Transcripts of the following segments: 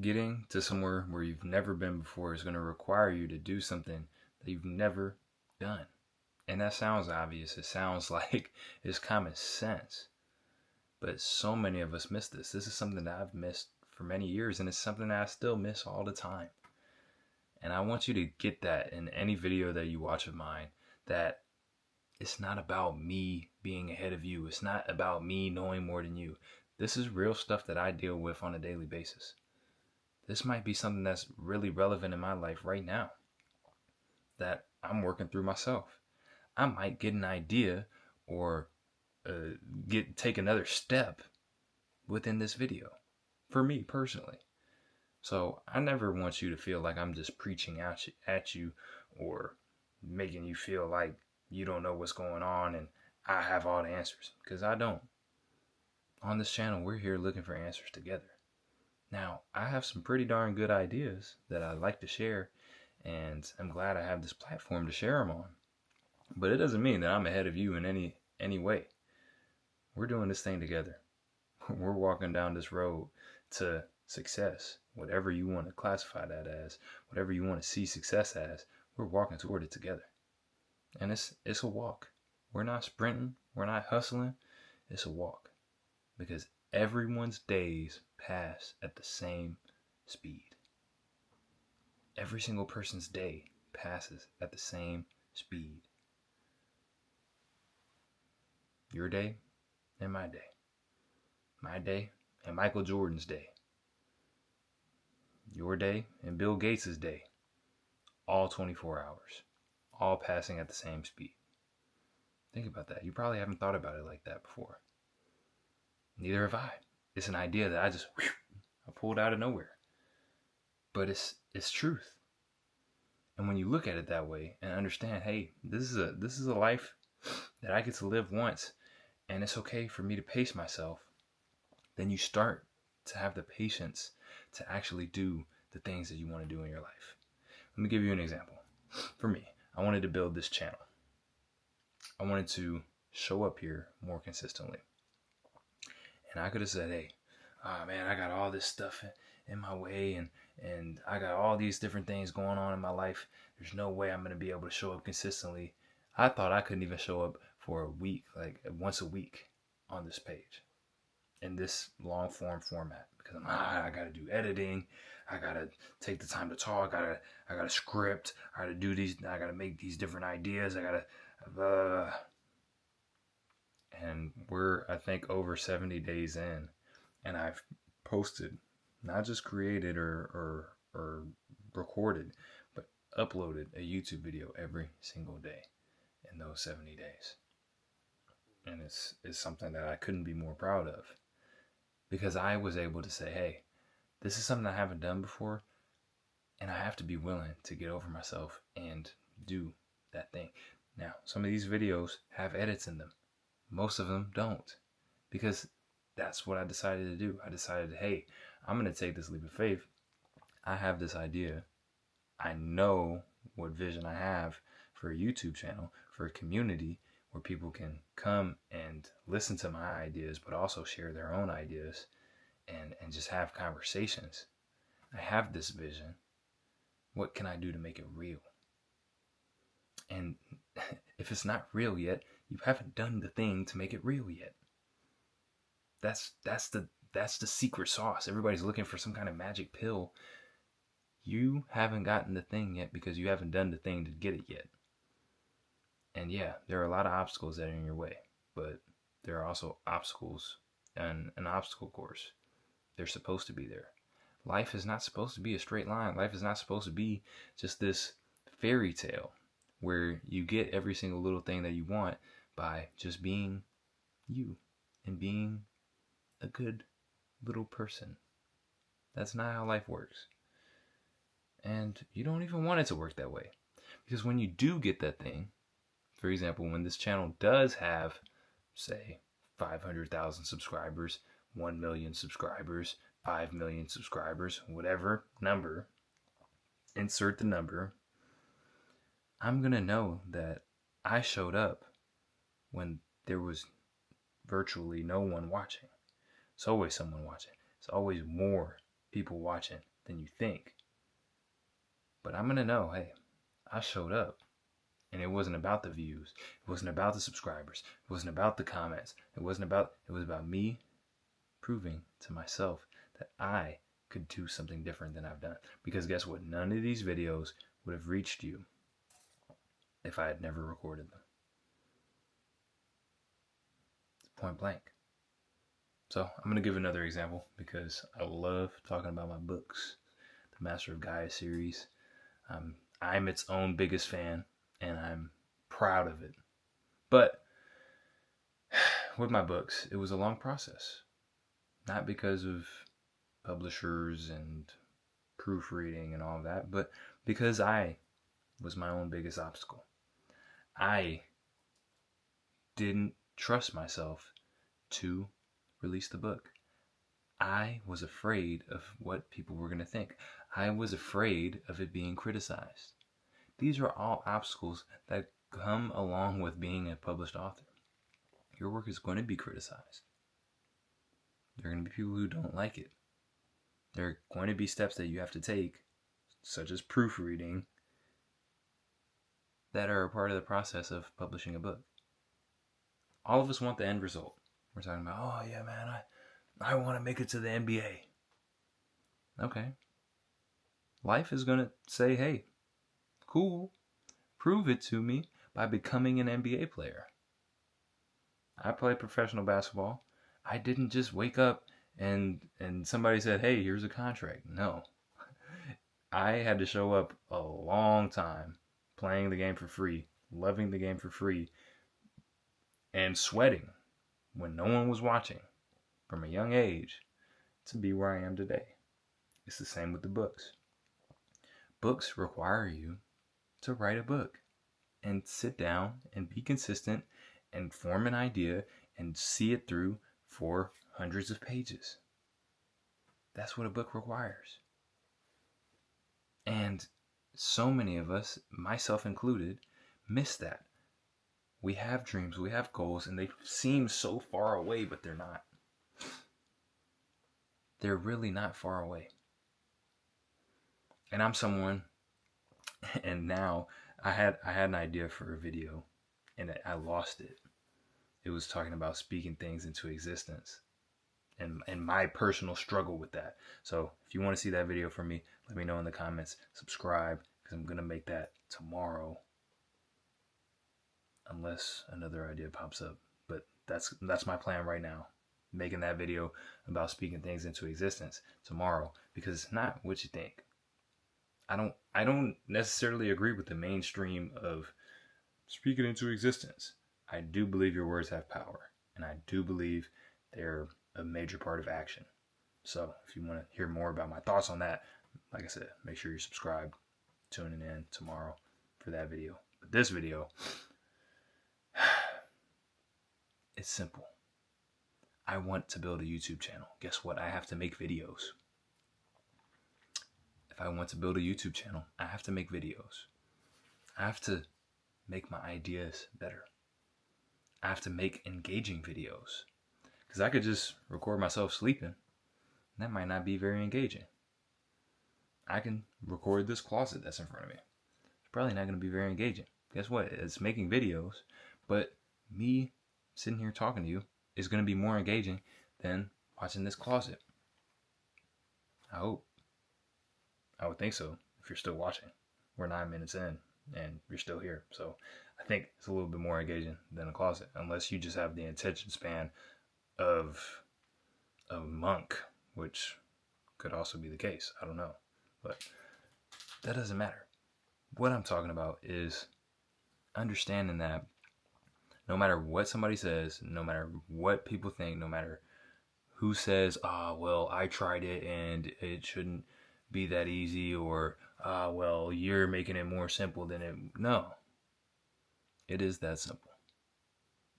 Getting to somewhere where you've never been before is going to require you to do something that you've never done. And that sounds obvious. It sounds like it's common sense. But so many of us miss this. This is something that I've missed for many years, and it's something that I still miss all the time. And I want you to get that in any video that you watch of mine, that it's not about me being ahead of you. It's not about me knowing more than you. This is real stuff that I deal with on a daily basis. This might be something that's really relevant in my life right now that I'm working through myself. I might get an idea or take another step within this video for me personally. So I never want you to feel like I'm just preaching at you or making you feel like you don't know what's going on and I have all the answers, because I don't. On this channel, we're here looking for answers together. Now, I have some pretty darn good ideas that I'd like to share, and I'm glad I have this platform to share them on. But it doesn't mean that I'm ahead of you in any way. We're doing this thing together. We're walking down this road to success, whatever you want to classify that as, whatever you want to see success as. We're walking toward it together. And it's a walk. We're not sprinting, we're not hustling. It's a walk. Because everyone's days pass at the same speed. Every single person's day passes at the same speed. Your day and my day. My day and Michael Jordan's day. Your day and Bill Gates' day. All 24 hours. All passing at the same speed. Think about that. You probably haven't thought about it like that before. Neither have I. It's an idea that I pulled out of nowhere. But it's truth. And when you look at it that way and understand, hey, this is a life that I get to live once, and it's okay for me to pace myself, then you start to have the patience to actually do the things that you want to do in your life. Let me give you an example. For me, I wanted to build this channel. I wanted to show up here more consistently. And I could have said, hey, man, I got all this stuff in my way, and I got all these different things going on in my life. There's no way I'm going to be able to show up consistently. I thought I couldn't even show up for a week, like once a week on this page in this long form format, because I got to do editing. I got to take the time to talk. I got to script. I got to do these. I got to make these different ideas. I got to, and we're, I think, over 70 days in, and I've posted, not just created or recorded, but uploaded a YouTube video every single day in those 70 days. And it's something that I couldn't be more proud of, because I was able to say, hey, this is something I haven't done before, and I have to be willing to get over myself and do that thing. Now, some of these videos have edits in them. Most of them don't, because that's what I decided to do. I decided, hey, I'm going to take this leap of faith. I have this idea. I know what vision I have for a YouTube channel, for a community where people can come and listen to my ideas, but also share their own ideas and just have conversations. I have this vision. What can I do to make it real? And if it's not real yet, you haven't done the thing to make it real yet. That's the secret sauce. Everybody's looking for some kind of magic pill. You haven't gotten the thing yet because you haven't done the thing to get it yet. And yeah, there are a lot of obstacles that are in your way, but there are also obstacles and an obstacle course. They're supposed to be there. Life is not supposed to be a straight line. Life is not supposed to be just this fairy tale where you get every single little thing that you want by just being you and being a good little person. That's not how life works. And you don't even want it to work that way. Because when you do get that thing, for example, when this channel does have, say, 500,000 subscribers, 1 million subscribers, 5 million subscribers, whatever number, insert the number, I'm going to know that I showed up when there was virtually no one watching. It's always someone watching. It's always more, people watching than you think. But I'm going to know, hey, I showed up. And it wasn't about the views. It wasn't about the subscribers. It wasn't about the comments. It was about me proving to myself that I could do something different than I've done. Because guess what? None of these videos would have reached you if I had never recorded them. Point blank. So I'm going to give another example because I love talking about my books. The Master of Gaia series. I'm its own biggest fan, and I'm proud of it. But with my books, it was a long process. Not because of publishers and proofreading and all of that, but because I was my own biggest obstacle. I didn't trust myself to release the book. I was afraid of what people were going to think. I was afraid of it being criticized. These are all obstacles that come along with being a published author. Your work is going to be criticized. There are going to be people who don't like it. There are going to be steps that you have to take, such as proofreading, that are a part of the process of publishing a book. All of us want the end result. We're talking about, oh yeah, man, I want to make it to the NBA. Okay. Life is going to say, hey, cool, prove it to me by becoming an NBA player. I play professional basketball. I didn't just wake up and somebody said, hey, here's a contract. No. I had to show up a long time playing the game for free, loving the game for free, and sweating when no one was watching from a young age to be where I am today. It's the same with the books. Books require you to write a book and sit down and be consistent and form an idea and see it through for hundreds of pages. That's what a book requires. And so many of us, myself included, miss that. We have dreams, we have goals, and they seem so far away, but they're not. They're really not far away. And I'm someone, and now I had an idea for a video, and I lost it. It was talking about speaking things into existence, and my personal struggle with that. So if you want to see that video from me, let me know in the comments. Subscribe, because I'm gonna make that tomorrow, unless another idea pops up. But that's my plan right now. Making that video about speaking things into existence tomorrow, because it's not what you think. I don't necessarily agree with the mainstream of speaking into existence. I do believe your words have power, and I do believe they're a major part of action. So if you want to hear more about my thoughts on that, like I said, make sure you subscribe. Tuning in tomorrow for that video. But this video, it's simple. I want to build a YouTube channel. Guess what? I have to make videos. If I want to build a YouTube channel, I have to make videos. I have to make my ideas better. I have to make engaging videos. Because I could just record myself sleeping. And that might not be very engaging. I can record this closet that's in front of me. It's probably not going to be very engaging. Guess what? It's making videos. But me sitting here talking to you is going to be more engaging than watching this closet. I hope. I would think so, if you're still watching. We're 9 minutes in, and you're still here. So I think it's a little bit more engaging than a closet, unless you just have the attention span of a monk, which could also be the case. I don't know. But that doesn't matter. What I'm talking about is understanding that no matter what somebody says, no matter what people think, no matter who says, well, I tried it and it shouldn't be that easy, or well, you're making it more simple than it. No, it is that simple.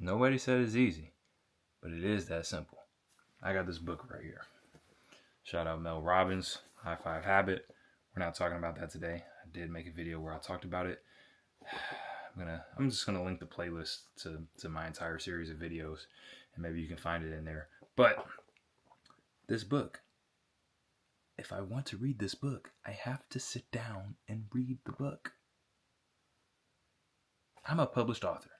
Nobody said it's easy, but it is that simple. I got this book right here. Shout out Mel Robbins, High Five Habit. We're not talking about that today. I did make a video where I talked about it. I'm just gonna link the playlist to my entire series of videos, and maybe you can find it in there. But this book, if I want to read this book, I have to sit down and read the book. I'm a published author,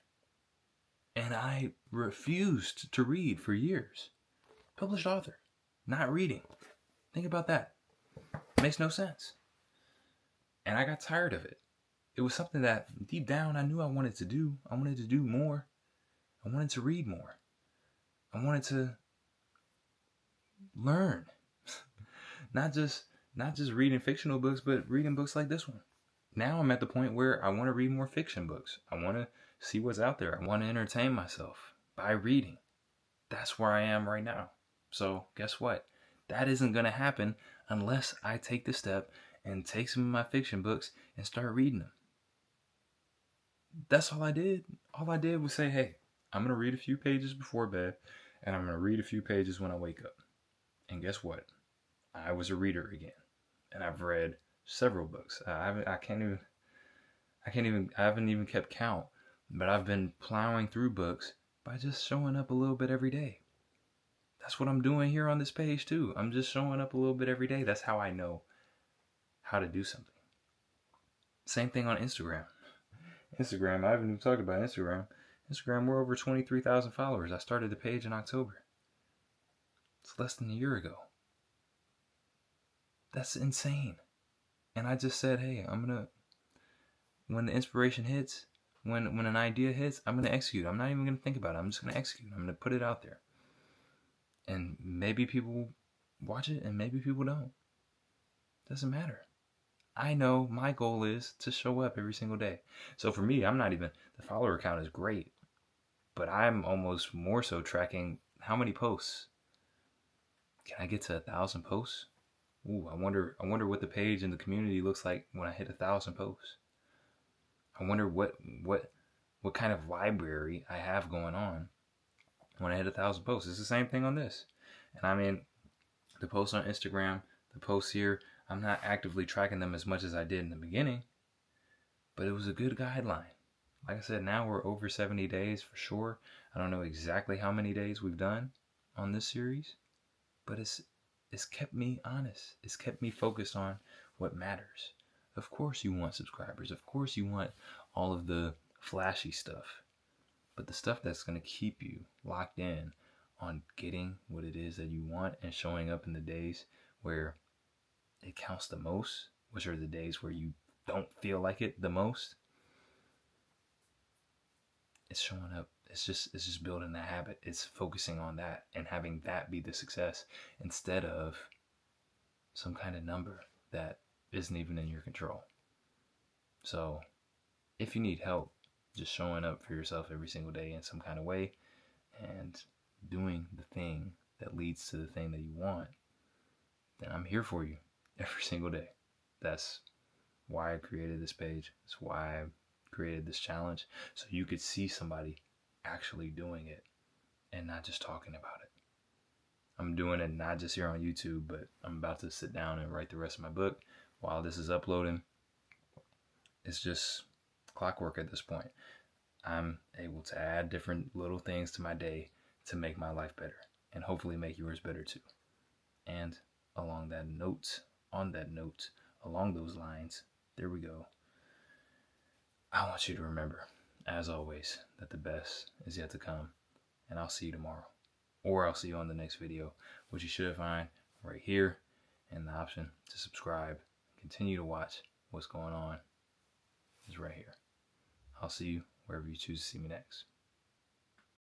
and I refused to read for years. Published author, not reading. Think about that. Makes no sense. And I got tired of it. It was something that deep down I knew I wanted to do. I wanted to do more. I wanted to read more. I wanted to learn. not just reading fictional books, but reading books like this one. Now I'm at the point where I want to read more fiction books. I want to see what's out there. I want to entertain myself by reading. That's where I am right now. So guess what? That isn't going to happen unless I take the step and take some of my fiction books and start reading them. That's all I did. All I did was say, hey, I'm going to read a few pages before bed, and I'm going to read a few pages when I wake up. And guess what? I was a reader again. And I've read several books. I haven't even kept count, but I've been plowing through books by just showing up a little bit every day. That's what I'm doing here on this page too. I'm just showing up a little bit every day. That's how I know how to do something. Same thing on Instagram. I haven't even talked about Instagram. We're over 23,000 followers. I started the page in October. It's less than a year ago. That's insane. And I just said, hey, when the inspiration hits, when an idea hits, I'm going to execute. I'm not even going to think about it. I'm just going to execute. I'm going to put it out there. And maybe people watch it and maybe people don't. Doesn't matter. I know my goal is to show up every single day. So for me, the follower count is great, but I'm almost more so tracking how many posts. Can I get to 1,000 posts? Ooh, I wonder what the page and the community looks like when I hit 1,000 posts. I wonder what kind of library I have going on when I hit 1,000 posts. It's the same thing on this. And I mean, the posts on Instagram, the posts here, I'm not actively tracking them as much as I did in the beginning, but it was a good guideline. Like I said, now we're over 70 days for sure. I don't know exactly how many days we've done on this series, but it's kept me honest. It's kept me focused on what matters. Of course you want subscribers. Of course you want all of the flashy stuff. But the stuff that's going to keep you locked in on getting what it is that you want and showing up in the days where it counts the most, which are the days where you don't feel like it the most, it's showing up. It's just building the habit. It's focusing on that and having that be the success instead of some kind of number that isn't even in your control. So if you need help just showing up for yourself every single day in some kind of way and doing the thing that leads to the thing that you want, then I'm here for you every single day. That's why I created this page. That's why I created this challenge, so you could see somebody actually doing it and not just talking about it. I'm doing it not just here on YouTube, but I'm about to sit down and write the rest of my book while this is uploading. It's just clockwork at this point. I'm able to add different little things to my day to make my life better and hopefully make yours better too. And along those lines, there we go. I want you to remember, as always, that the best is yet to come, and I'll see you tomorrow. Or I'll see you on the next video, which you should find right here, and the option to subscribe and continue to watch what's going on is right here. I'll see you wherever you choose to see me next.